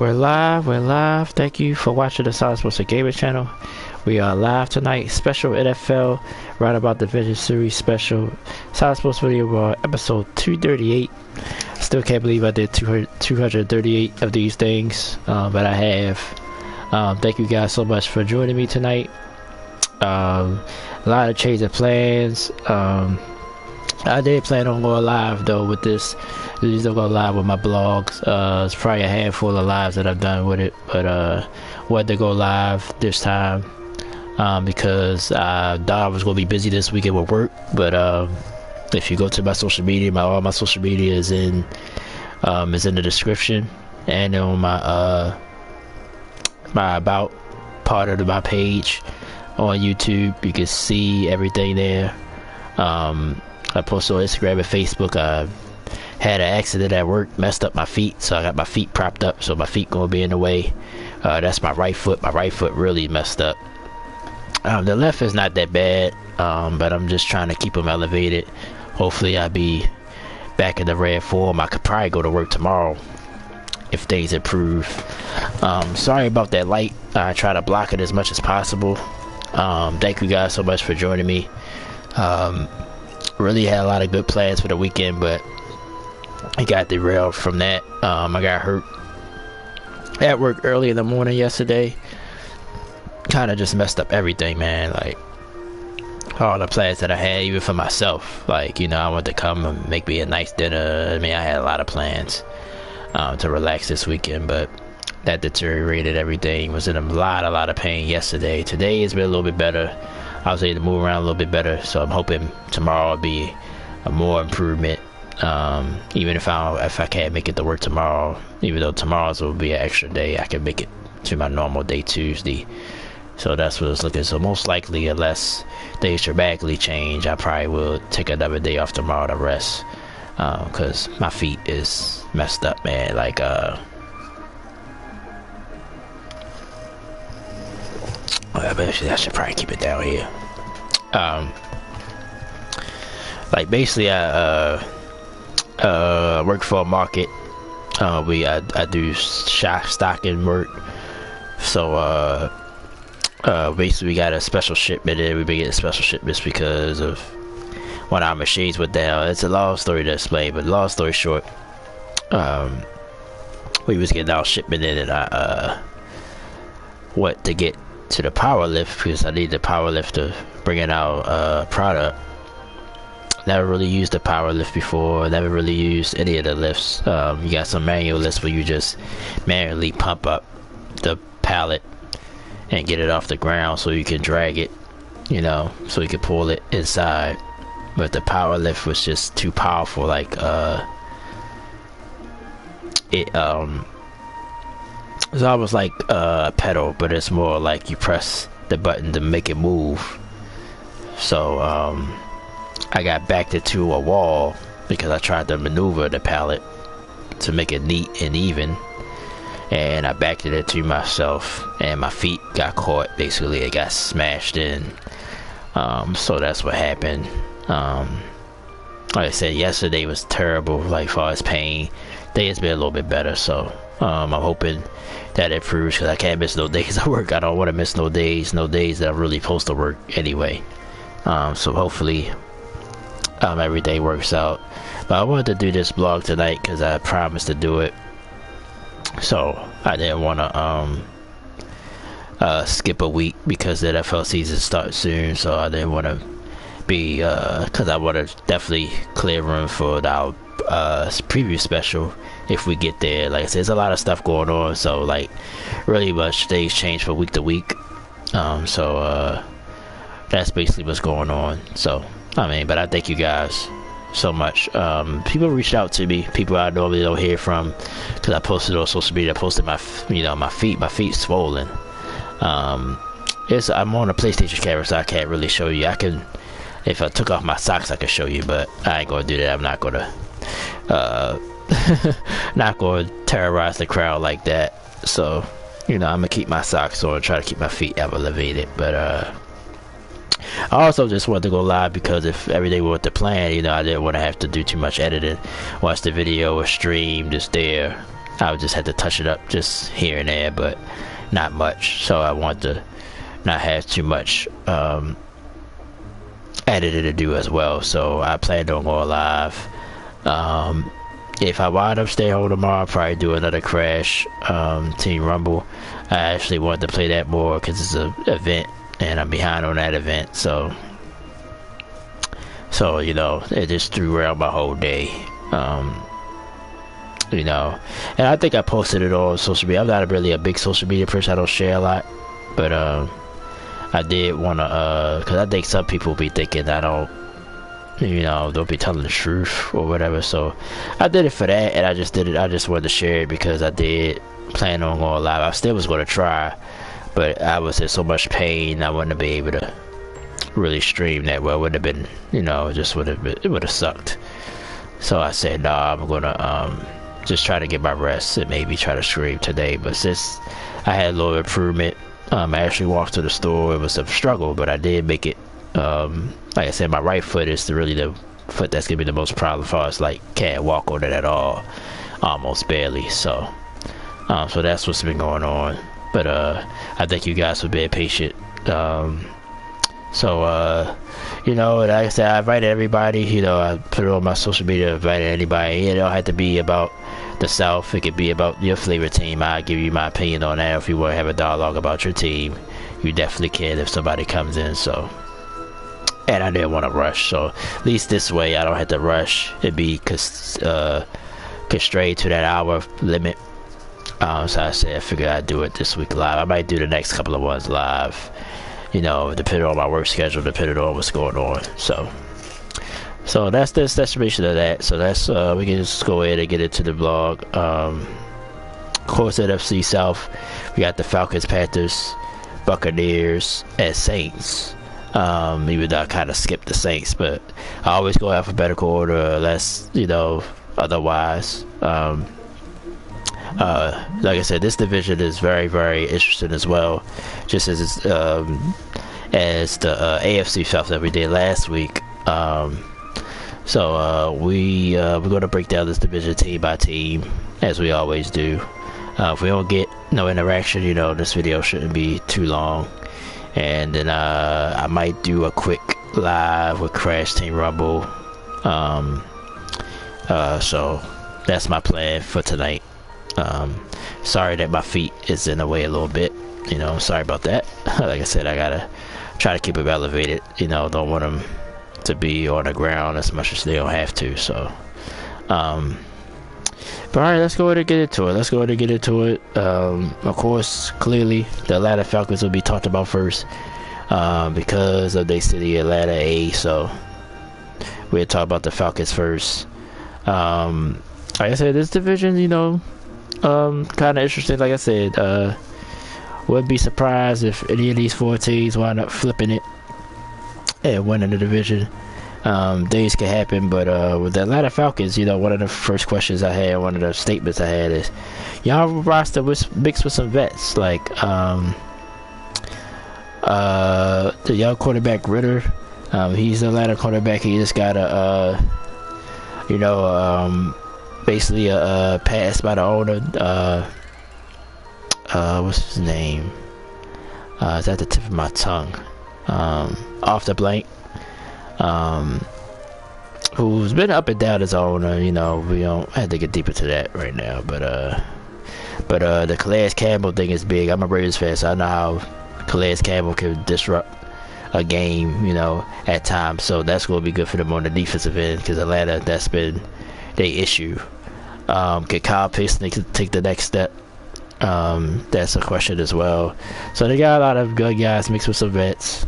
We're live. Thank you for watching the Silentsports Gaming channel. We are live tonight. Special NFL Roundabout Division Series special. Silentsports video ball episode 238. Still can't believe I did 238 of these things, but I have. Thank you guys so much for joining me tonight. A lot of change of plans. I did plan on going live though with this. These don't go live with my blogs. It's probably a handful of lives that I've done with it, but wanted to go live this time because I thought I was going to be busy this weekend with work. But if you go to my social media, all my social media is in the description and on my my about part of my page on YouTube. You can see everything there. I posted on Instagram and Facebook. I had an accident at work, messed up my feet, so I got my feet propped up, so my feet gonna be in the way. That's my right foot. My right foot really messed up. The left is not that bad, but I'm just trying to keep them elevated. Hopefully I'll be back in the red form. I could probably go to work tomorrow if things improve. Sorry about that light. I try to block it as much as possible. Thank you guys so much for joining me. Really had a lot of good plans for the weekend, but I got derailed from that. I got hurt at work early in the morning yesterday. Kind of just messed up everything, man. Like all the plans that I had, even for myself. Like, you know, I wanted to come and make me a nice dinner. I mean, I had a lot of plans to relax this weekend, but that deteriorated everything. Was in a lot of pain yesterday. Today has been a little bit better. I was able to move around a little bit better, so I'm hoping tomorrow will be a more improvement. Even if I can't make it to work tomorrow, even though tomorrow's will be an extra day, I can make it to my normal day Tuesday. So that's what it's looking. So most likely, unless things dramatically change, I probably will take another day off tomorrow to rest, because my feet is messed up, man. Like I should probably keep it down here. Like basically I work for a market. I do stocking work. So basically we got a special shipment in. We've been getting special shipments because of when our machines went down. It's a long story to explain, but long story short, we was getting our shipment in, and I went to get to the power lift because I need the power lift to bring in our product. Never really used the power lift before. Never really used any of the lifts. You got some manual lifts where you just manually pump up the pallet and get it off the ground so you can drag it, you know, so you can pull it inside. But the power lift was just too powerful. Like it's almost like a pedal, but it's more like you press the button to make it move. So I got backed into a wall because I tried to maneuver the pallet to make it neat and even, and I backed it into myself, and my feet got caught. Basically, it got smashed in. So that's what happened. Like I said, yesterday was terrible, like far as pain. Today has been a little bit better, so I'm hoping that improves, because I can't miss no days of work. I don't want to miss no days that I'm really supposed to work anyway. So hopefully everything works out. But I wanted to do this vlog tonight because I promised to do it, so I didn't want to skip a week because the NFL season starts soon. So I didn't want to be because I want to definitely clear room for our preview special if we get there. Like I said, there's a lot of stuff going on, so like really much things change from week to week. So that's basically what's going on. So I mean, but I thank you guys so much. People reached out to me, people I normally don't hear from, because I posted on social media. I posted my feet swollen. I'm on a PlayStation camera, so I can't really show you. I can, if I took off my socks, I could show you, but I ain't gonna do that. I'm not gonna not gonna terrorize the crowd like that. So, you know, I'm gonna keep my socks on and try to keep my feet elevated. But I also just wanted to go live because if everything went to plan, you know, I didn't want to have to do too much editing. Once the video was streamed, it's there. I would just have to touch it up just here and there, but not much. So I want to not have too much editing to do as well. So I plan on going live. If I wind up staying home tomorrow, I'll probably do another Crash Team Rumble. I actually want to play that more because it's an event and I'm behind on that event. So you know, it just threw around my whole day. You know, and I think I posted it on social media. I'm not really a big social media person. I don't share a lot, but I did want to, because I think some people be thinking I don't, you know, don't be telling the truth or whatever. So I did it for that, and I just did it. I just wanted to share it because I did plan on going live. I still was going to try, but I was in so much pain I wouldn't be able to really stream that well. It would have been, you know, it would have sucked. So I said, nah, I'm gonna just try to get my rest and maybe try to stream today. But since I had a little improvement, I actually walked to the store. It was a struggle, but I did make it. Like I said, my right foot is really the foot that's gonna be the most problem for us. Like, can't walk on it at all, almost barely. So that's what's been going on. But I thank you guys for being patient. You know, like I said, I invited everybody. You know, I put it on my social media, invited anybody. It don't have to be about the South. It could be about your favorite team. I'll give you my opinion on that. If you want to have a dialogue about your team, you definitely can if somebody comes in. So, and I didn't want to rush. So at least this way, I don't have to rush. It'd be constrained to that hour limit. So I said, I figured I'd do it this week live. I might do the next couple of ones live. You know, depending on my work schedule, depending on what's going on. So that's the estimation of that. So that's we can just go ahead and get into the vlog. Of course, at NFC South, we got the Falcons, Panthers, Buccaneers, and Saints. Even though I kind of skipped the Saints, but I always go alphabetical order unless, you know, otherwise. Like I said, this division is very, very interesting as well, just as the AFC South that we did last week. We're going to break down this division team by team, as we always do. If we don't get no interaction, you know, this video shouldn't be too long. And then I might do a quick live with Crash Team Rumble. So that's my plan for tonight. Sorry that my feet is in the way a little bit, you know, sorry about that. Like I said, I gotta try to keep them elevated, you know, don't want them to be on the ground as much as they don't have to. So but alright, let's go ahead and get into it. Of course, clearly the Atlanta Falcons will be talked about first, because of their city, Atlanta A. So we'll talk about the Falcons first. Like I said, this division, you know, kind of interesting. Like I said, wouldn't be surprised if any of these four teams wind up flipping it and winning the division. Things can happen, but with the Atlanta Falcons, you know, one of the first questions I had, one of the statements I had is, y'all roster was mixed with some vets, like the young quarterback Ritter. He's the Atlanta quarterback. He just got basically a pass by the owner. What's his name? It's at the tip of my tongue. Off the blank. Who's been up and down as owner. You know, we don't have to get deep into that right now. But the Calais Campbell thing is big. I'm a Raiders fan, so I know how Calais Campbell can disrupt a game, you know, at times. So that's going to be good for them on the defensive end, because Atlanta, that's been their issue. Can Kyle Pitts take the next step? That's a question as well. So they got a lot of good guys mixed with some vets.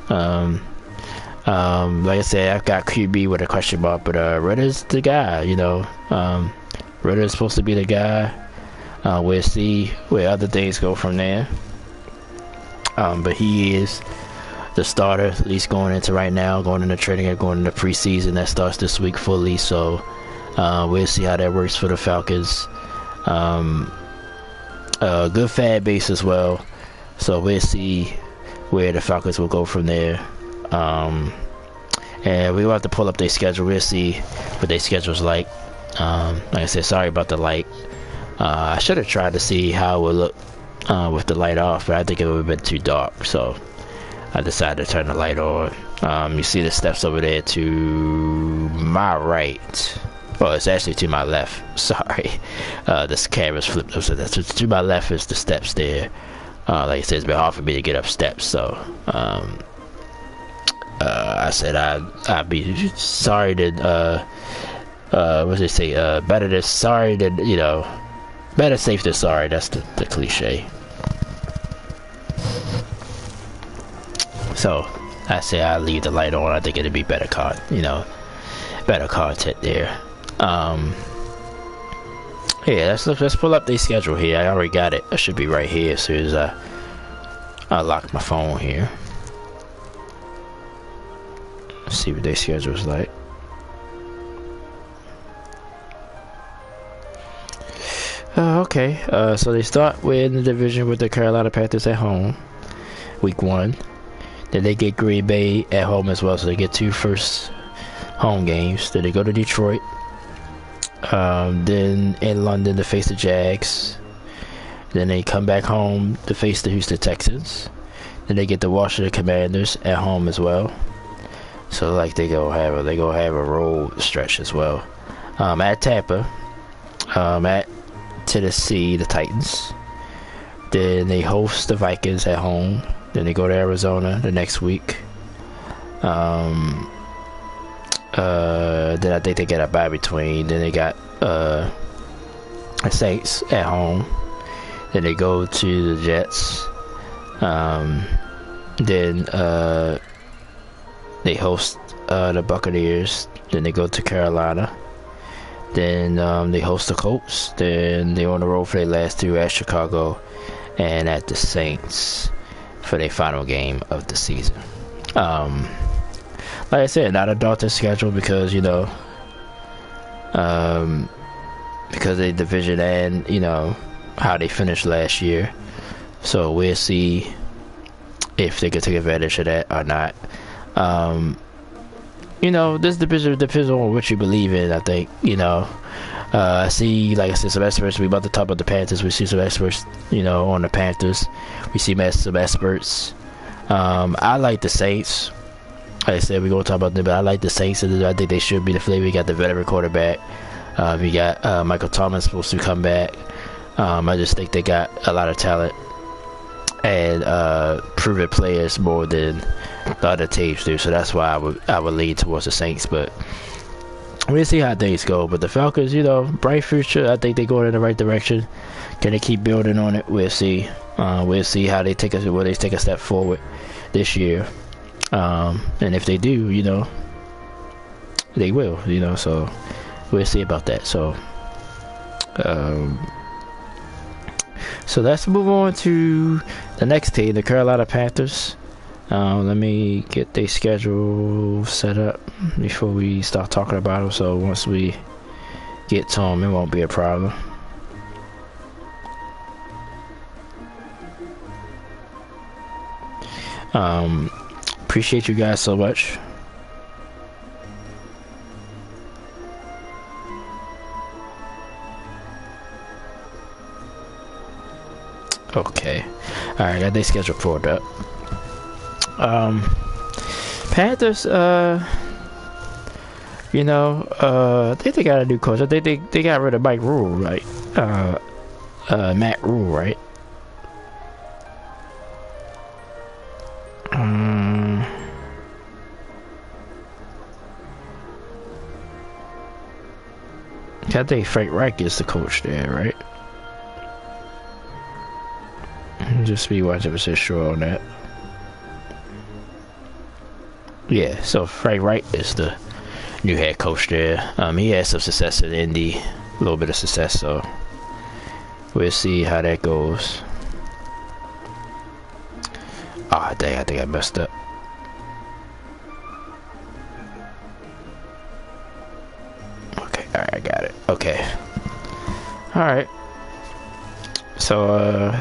Like I said, I've got QB with a question mark, but Ritter's the guy, you know. Ritter's supposed to be the guy. We'll see where other things go from there. But he is the starter, at least going into right now, going into training and going into preseason. That starts this week fully, so we'll see how that works for the Falcons. Good fan base as well, so we'll see where the Falcons will go from there. And we will have to pull up their schedule. We'll see what their schedule's like. Like I said, sorry about the light, I should have tried to see how it would look with the light off, but I think it would have been too dark, so I decided to turn the light on. You see the steps over there to my right. Well, it's actually to my left. Sorry, this camera's flipped up, so that's to my left is the steps there. Like I said, it's been hard for me to get up steps, so I said I'd be sorry to what they say? Better than sorry than, you know, better safe than sorry. That's the cliche. So I say I leave the light on. I think it'd be better better content there. Yeah, let's pull up their schedule here. I already got it. I should be right here as soon as I lock my phone here. Let's see what their schedule is like. Okay, so they start in the division with the Carolina Panthers at home, week 1. Then they get Green Bay at home as well, so they get 2 first home games. Then they go to Detroit. Then in London to face the Jags. Then they come back home to face the Houston Texans. Then they get the Washington Commanders at home as well. So like they go have a road stretch as well. At Tampa, at Tennessee, the Titans. Then they host the Vikings at home. Then they go to Arizona the next week. Then I think they get a bye between. Then they got the Saints at home. Then they go to the Jets. Then they host the Buccaneers. Then they go to Carolina. Then they host the Colts. Then they're on the road for their last 2 at Chicago and at the Saints for their final game of the season. Like I said, not a daunting schedule because, you know, because of the division and, you know, how they finished last year. So we'll see if they can take advantage of that or not. You know, this division depends on what you believe in, I think, you know. I see, like I said, some experts, we about to talk about the Panthers. We see some experts, you know, on the Panthers. We see some experts. I like the Saints. Like I said, we're going to talk about them, but I like the Saints. I think they should be the flavor. We got the veteran quarterback. We got Michael Thomas supposed to come back. I just think they got a lot of talent and proven players more than the other teams do. So that's why I would lean towards the Saints. But we'll see how things go. But the Falcons, you know, bright future. I think they're going in the right direction. Can they keep building on it? We'll see. We'll see how they take a step forward this year. And if they do, you know, they will, you know, so we'll see about that. So let's move on to the next team, the Carolina Panthers. Let me get their schedule set up before we start talking about them. So once we get to them, it won't be a problem. Appreciate you guys so much. Okay. Alright, got their schedule pulled up. Panthers, you know, I think they got a new coach. I think they got rid of Mike Rule, right? Matt Rule, right? I think Frank Reich is the coach there, right? Just be 100% sure on that. Yeah, so Frank Reich is the new head coach there. He had some success in Indy, a little bit of success, so we'll see how that goes. Ah, dang, I think I messed up. Okay, alright, I got it. Okay. Alright. So,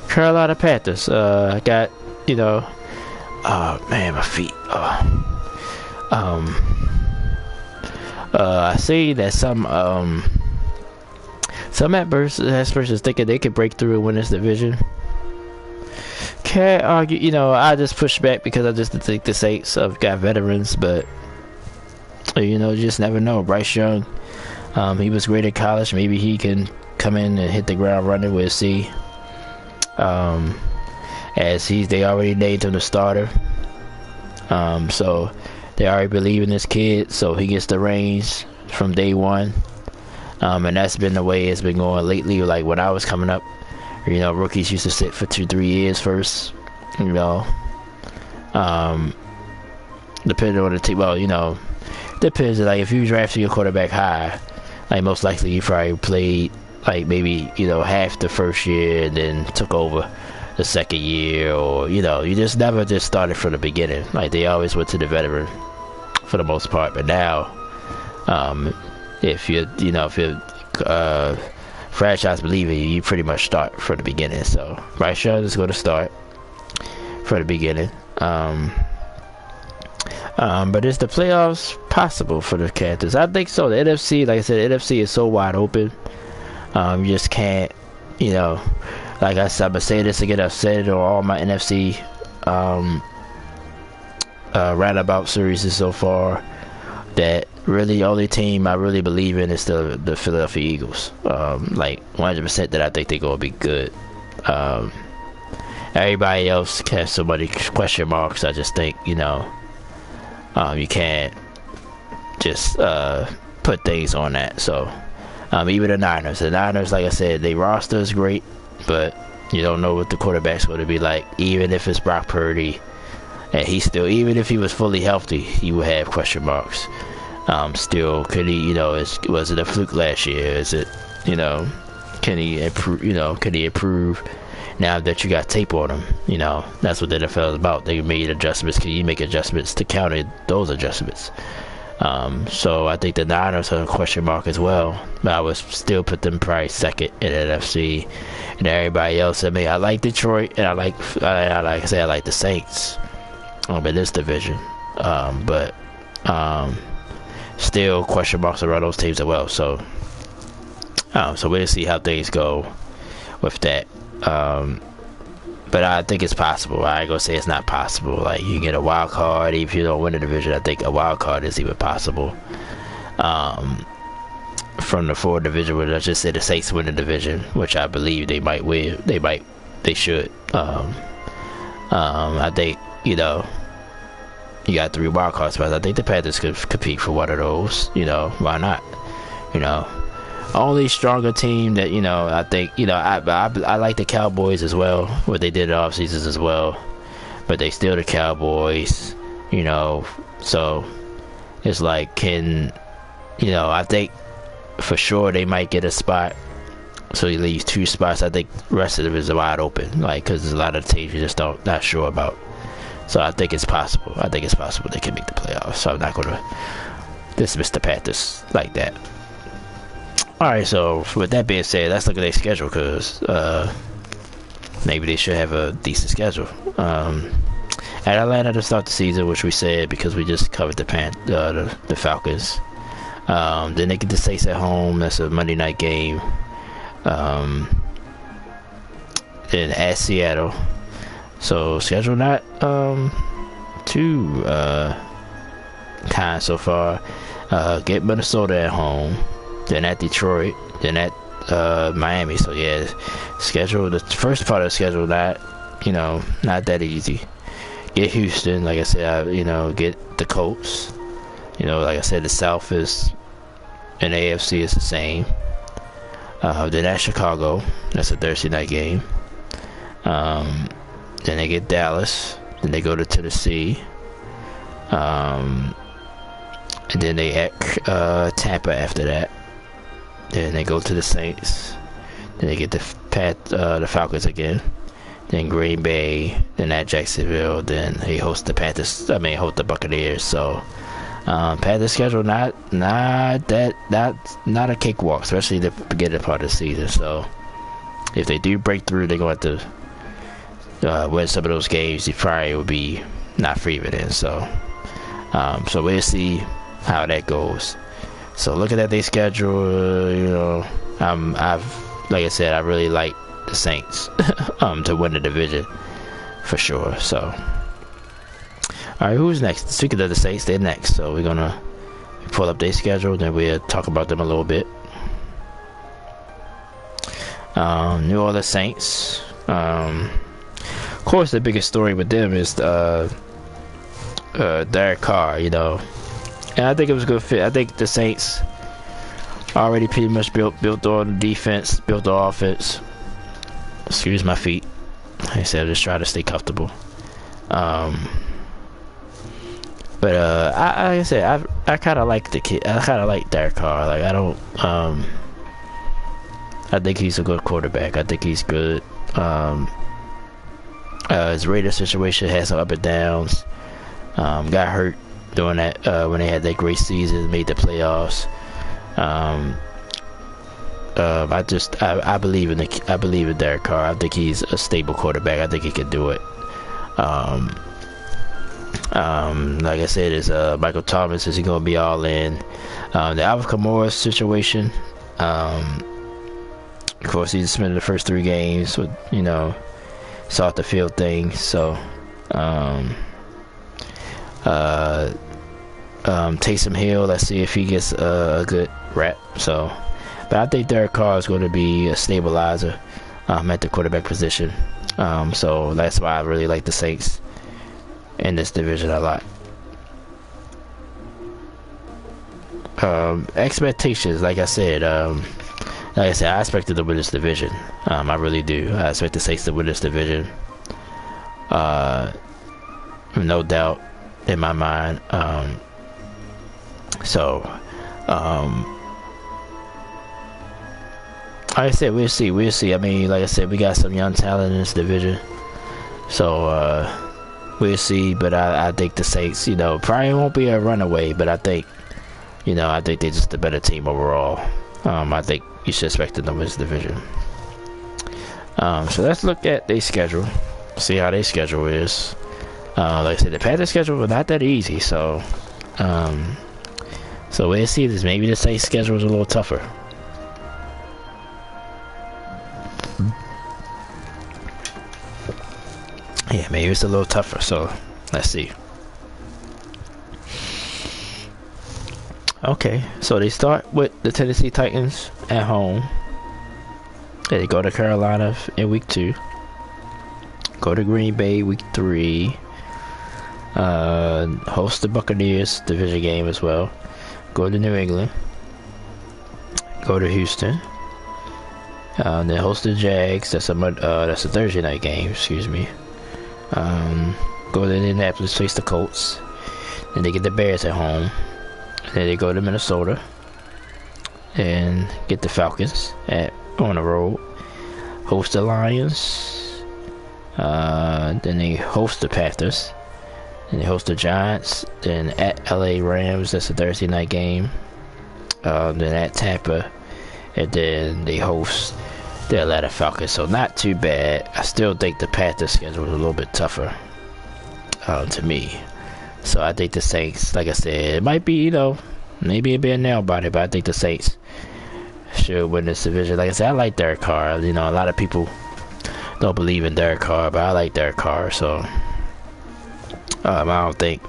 Carolina Panthers, I got, you know, oh man, my feet. I see that some Some experts is thinking they could break through and win this division. Can't argue, I just push back because I just think the Saints have got veterans, but you just never know. Bryce Young, he was great at college. Maybe he can come in and hit the ground running. We'll see. As they already named him the starter, so they already believe in this kid, so he gets the reins from day one. And that's been the way it's been going lately. Like when I was coming up, rookies used to sit for 2-3 years first, depending on the team. Well, depends. Like if you drafted your quarterback high, like most likely you probably played like maybe half the first year and then took over the second year, or you just never just started from the beginning. Like they always went to the veteran for the most part. But now, if you're franchise believer, you pretty much start from the beginning. So Bryce Young is going to start from the beginning. But is the playoffs possible for the Panthers? I think so. The NFC, like I said, NFC is so wide open. You just can't, like I said, I'm going to say this again. I've said it on all my NFC Roundabout series so far, that really the only team I really believe in is the Philadelphia Eagles. Like 100% that I think they're going to be good. Everybody else has so many question marks. I just think, you can't just put things on that. So even the Niners, like I said, their roster is great, but you don't know what the quarterback's going to be like. Even if it's Brock Purdy, and even if he was fully healthy, he would have question marks. Still, could he, was it a fluke last year? Is it, can he improve, could he improve now that you got tape on him? That's what the NFL is about. They made adjustments. Can you make adjustments to counter those adjustments? So I think the Niners are a question mark as well, but I would still put them probably second in NFC, and everybody else. I mean, I like Detroit, and I like the Saints in this division, but still question marks around those teams as well. So we'll see how things go with that. But I think it's possible. I ain't gonna say it's not possible. Like you get a wild card, even if you don't win the division. I think a wild card is even possible. From the four division, where let's just say the Saints win the division, which I believe they might win. They should. I think you got 3 wild card spots. I think the Panthers could compete for one of those. Why not? Only stronger team that I think I like the Cowboys as well, what they did in off seasons as well, but they still the Cowboys, so it's like I think for sure they might get a spot, so he leaves 2 spots. I think the rest of them is wide open, like because there's a lot of teams you just not sure about. So I think it's possible. They can make the playoffs. So I'm not gonna dismiss the Panthers like that. Alright, so with that being said, let's look at their schedule, because maybe they should have a decent schedule. At Atlanta to start the season, which we said because we just covered the Falcons. Then they get the Saints at home. That's a Monday night game. Then at Seattle. So schedule not too kind so far. Get Minnesota at home. Then at Detroit, then at Miami. So yeah, the first part of the schedule not that easy. Get Houston, like I said, get the Colts. Like I said, the South is and AFC is the same. Then at Chicago, that's a Thursday night game. Then they get Dallas. Then they go to Tennessee. And then they at Tampa after that. Then they go to the Saints. Then they get the Falcons again. Then Green Bay. Then at Jacksonville. Then they host the host the Buccaneers. So Panthers schedule not a cakewalk, especially the beginning part of the season. So if they do break through, they're going to have to win some of those games. They probably will be not free of it in. So we'll see how that goes. So looking at their schedule, Like I said, I really like the Saints to win the division for sure. So, all right, who's next? Speaking of the Saints, they're next. So we're gonna pull up their schedule, then we'll talk about them a little bit. New Orleans Saints. Of course, the biggest story with them is Derek Carr. You know, and I think it was a good fit. I think the Saints already pretty much built on defense, built on offense. Excuse my feet. Like I said, I just try to stay comfortable. But like I said, I kind of like the kid. I kind of like Derek Carr. Like I don't. I think he's a good quarterback. I think he's good. His Raiders situation has some up and downs. Got hurt doing that when they had that great season, made the playoffs. I believe in Derek Carr. I think he's a stable quarterback. I think he can do it. Like I said, is Michael Thomas, is he gonna be all in? The Alvin Kamara situation. Of course, he suspended the first 3 games with, you know, saw the field thing. So, Taysom Hill, let's see if he gets a good rep. So, but I think Derek Carr is going to be a stabilizer at the quarterback position. So that's why I really like the Saints in this division a lot. Expectations, like I said, I expected to win this division. I really do. I expect the Saints to win this division. No doubt in my mind. Like I said, we'll see. I mean, like I said, we got some young talent in this division. So, we'll see. But I think the Saints, you know, probably won't be a runaway. But I think they're just a better team overall. I think you should expect them to win this division. So let's look at their schedule. See how their schedule is. Like I said, the Panthers schedule was not that easy. So we'll see this. Maybe the Saints schedule is a little tougher. Yeah, maybe it's a little tougher. So let's see. Okay, so they start with the Tennessee Titans at home. They go to Carolina in week 2. Go to Green Bay week 3. Host the Buccaneers division game as well. Go to New England. Go to Houston. Then host the Jags. That's a Thursday night game. Excuse me. Go to Indianapolis, face the Colts. Then they get the Bears at home. Then they go to Minnesota and get the Falcons on the road. Host the Lions. Then they host the Panthers. Then they host the Giants. Then at LA Rams, that's a Thursday night game. Then at Tampa. And then they host the Atlanta Falcons. So not too bad. I still think the Panthers schedule was a little bit tougher to me. So I think the Saints, like I said, it might be, you know, maybe it'd be a nail biter, but I think the Saints should win this division. Like I said, I like Derek Carr. You know, a lot of people don't believe in Derek Carr, but I like Derek Carr. So I don't think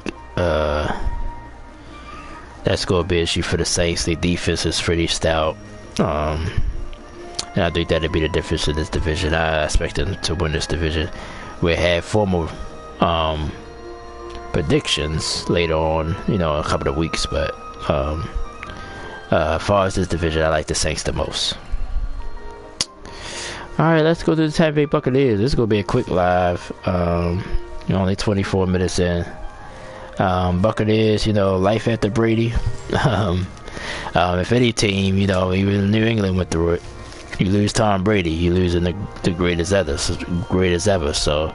that's going to be an issue for the Saints. Their defense is pretty stout. And I think that'd be the difference in this division. I expect them to win this division. We have formal predictions later on, you know, in a couple of weeks, but as far as this division, I like the Saints the most. Alright, let's go to the Tampa Bay Buccaneers. This is going to be a quick live, only 24 minutes in. Buccaneers, you know, life after Brady. If any team, you know, even New England went through it, you lose Tom Brady, you losing the greatest ever. So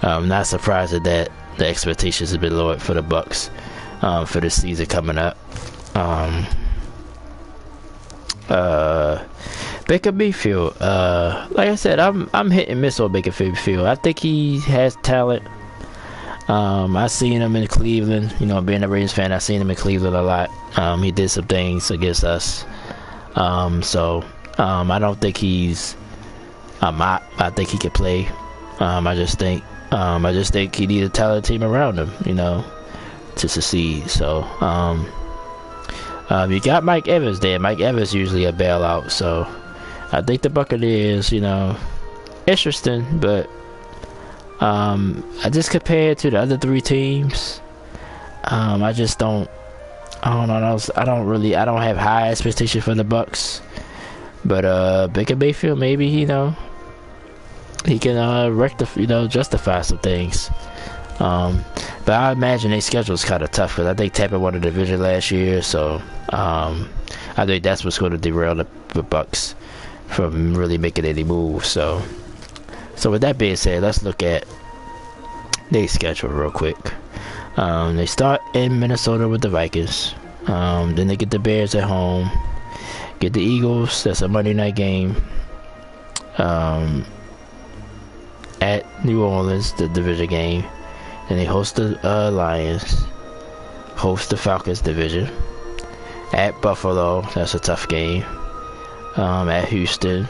I'm not surprised that the expectations have been lowered for the Bucs for the season coming up. Baker Mayfield, like I said, I'm hit and miss on Baker Mayfield. I think he has talent. I seen him in Cleveland, you know, being a Raiders fan, I seen him in Cleveland a lot. He did some things against us. So I don't think he's a mop. I think he can play. I just think he needs a talented team around him, you know, to succeed. So, you got Mike Evans there. Mike Evans usually a bailout. So, I think the Buccaneers, you know, interesting, but I just compared to the other three teams. I just don't. I don't know. I don't have high expectations for the Bucs, but Baker Mayfield, maybe, you know, he can justify some things. But I imagine their schedule is kind of tough because I think Tampa won the division last year, so I think that's what's going to derail the Bucs from really making any moves. So with that being said, let's look at their schedule real quick. They start in Minnesota with the Vikings. Then they get the Bears at home. Get the Eagles. That's a Monday night game. At New Orleans, the division game. Then they host the Lions. Host the Falcons division. At Buffalo. That's a tough game. At Houston.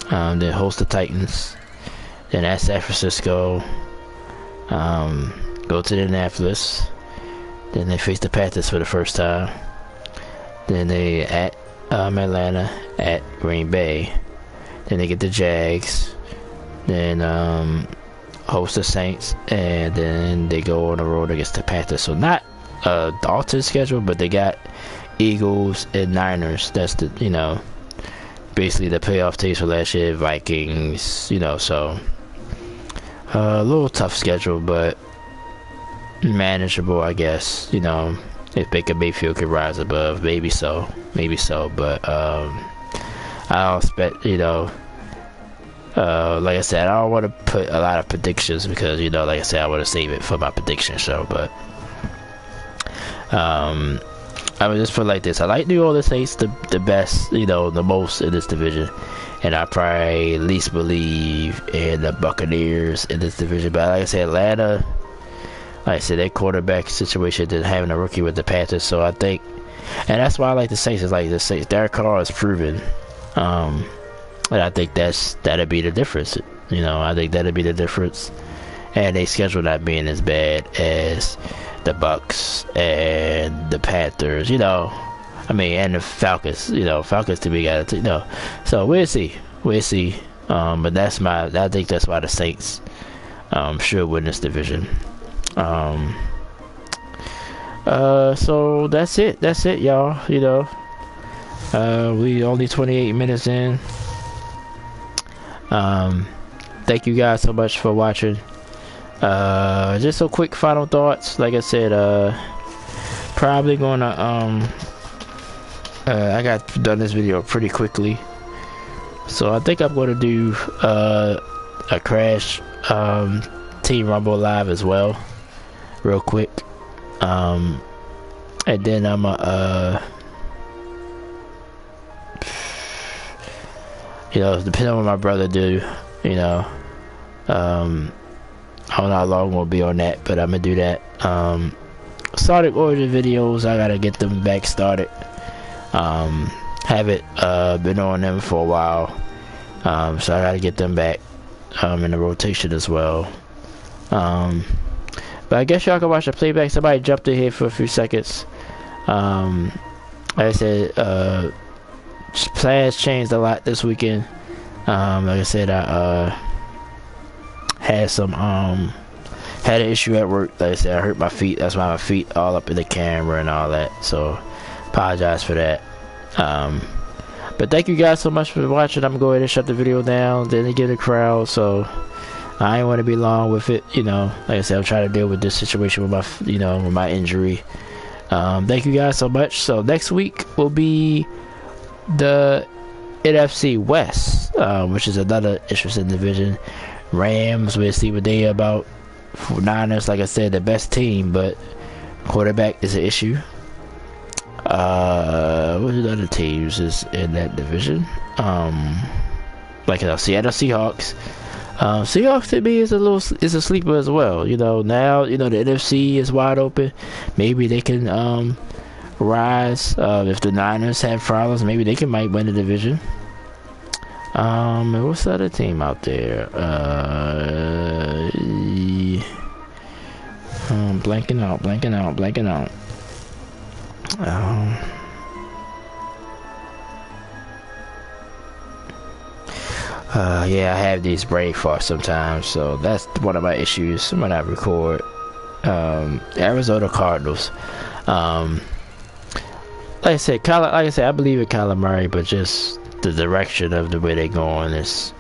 Then host the Titans. Then at San Francisco. Go to Indianapolis. Then they face the Panthers for the first time. Then they at Atlanta, at Green Bay. Then they get the Jags. Then host the Saints, and then they go on the road against the Panthers. So not Dalton's schedule, but they got Eagles and Niners. That's the, you know, basically the playoff teams for last year. Vikings, you know, so a little tough schedule, but manageable, I guess. You know, if Baker Mayfield could rise above, maybe so. But I don't expect, you know, like I said, I don't want to put a lot of predictions because, you know, like I said, I want to save it for my prediction show. But I would just put it like this: I like New Orleans Saints the best, you know, the most in this division, and I probably least believe in the Buccaneers in this division. But like I said, Atlanta, like I said, their quarterback situation than having a rookie with the Panthers. So I think, and that's why I like the Saints. Is like the Saints, Derek Carr is proven, and I think that'd be the difference. You know, I think that'd be the difference. And they schedule not being as bad as the Bucs and the Panthers. You know, I mean, and the Falcons. You know, Falcons to be got to, you know. So we'll see. But I think that's why the Saints should win this division. So that's it, y'all. You know, we only 28 minutes in. Thank you guys so much for watching. Just some quick final thoughts. Like I said, probably gonna I got done this video pretty quickly, so I think I'm gonna do a Crash Team Rumble live as well, real quick. And then I'm you know, depending on what my brother do, you know, I don't know how long we'll be on that, but I'm gonna do that. Sonic Origin videos, I gotta get them back started. Haven't been on them for a while, so I gotta get them back in the rotation as well. But I guess y'all can watch the playback. Somebody jumped in here for a few seconds. Like I said, plans changed a lot this weekend. Like I said, I had had an issue at work. Like I said, I hurt my feet. That's why my feet all up in the camera and all that. So apologize for that. But thank you guys so much for watching. I'm gonna go ahead and shut the video down. Then get a crowd. So I ain't want to be long with it. You know, like I said, I'm trying to deal with this situation with my, you know, with my injury. Thank you guys so much. So next week will be the NFC West, which is another interesting division. Rams, we'll see what they about. For Niners, like I said, the best team, but quarterback is an issue. What are the other teams is in that division? Like Seattle Seahawks. Seahawks to me is a sleeper as well. You know, now, you know, the NFC is wide open. Maybe they can rise. If the Niners have problems, maybe they might win the division. And what's the other team out there? Blanking out. Yeah, I have these brain farts sometimes, so that's one of my issues when I record. Arizona Cardinals. Like I said, I believe in Kyler Murray, but just the direction of the way they're going is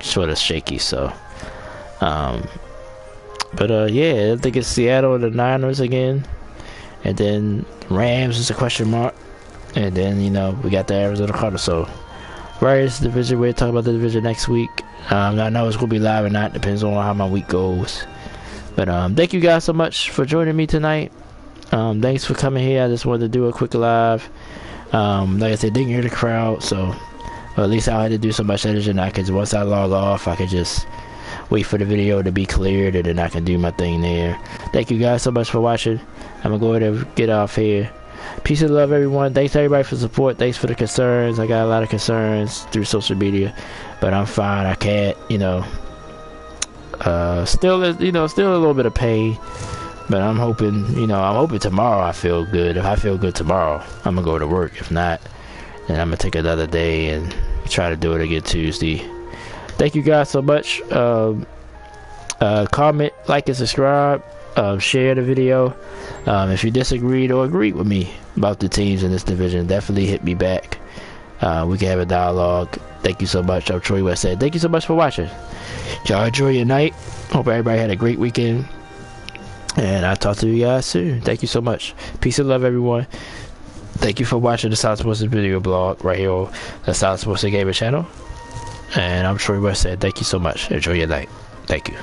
sort of shaky. So, yeah, I think it's Seattle and the Niners again, and then Rams is a question mark, and then we got the Arizona Cardinals. So, Warriors division. We'll talk about the division next week. I know it's gonna be live or not. Depends on how my week goes. But thank you guys so much for joining me tonight. Thanks for coming here. I just wanted to do a quick live. Like I said, didn't hear the crowd, so at least I had to do so much editing. Once I log off, I could just wait for the video to be cleared, and then I can do my thing there. Thank you guys so much for watching. I'm gonna go ahead and get off here. Peace and love, everyone. Thanks everybody for support. Thanks for the concerns. I got a lot of concerns through social media, but I'm fine. I can't, still a little bit of pain, but I'm hoping tomorrow I feel good. If I feel good tomorrow, I'm gonna go to work. If not, then I'm gonna take another day and try to do it again Tuesday. Thank you guys so much. Comment, like, and subscribe. Share the video. If you disagreed or agreed with me about the teams in this division, definitely hit me back. We can have a dialogue. Thank you so much. I'm Troy West. Thank you so much for watching. Y'all enjoy your night. Hope everybody had a great weekend, and I'll talk to you guys soon. Thank you so much. Peace and love, everyone. Thank you for watching the Silentsports video blog right here on the Silentsports Gamer channel. And I'm Troy West. Thank you so much. Enjoy your night. Thank you.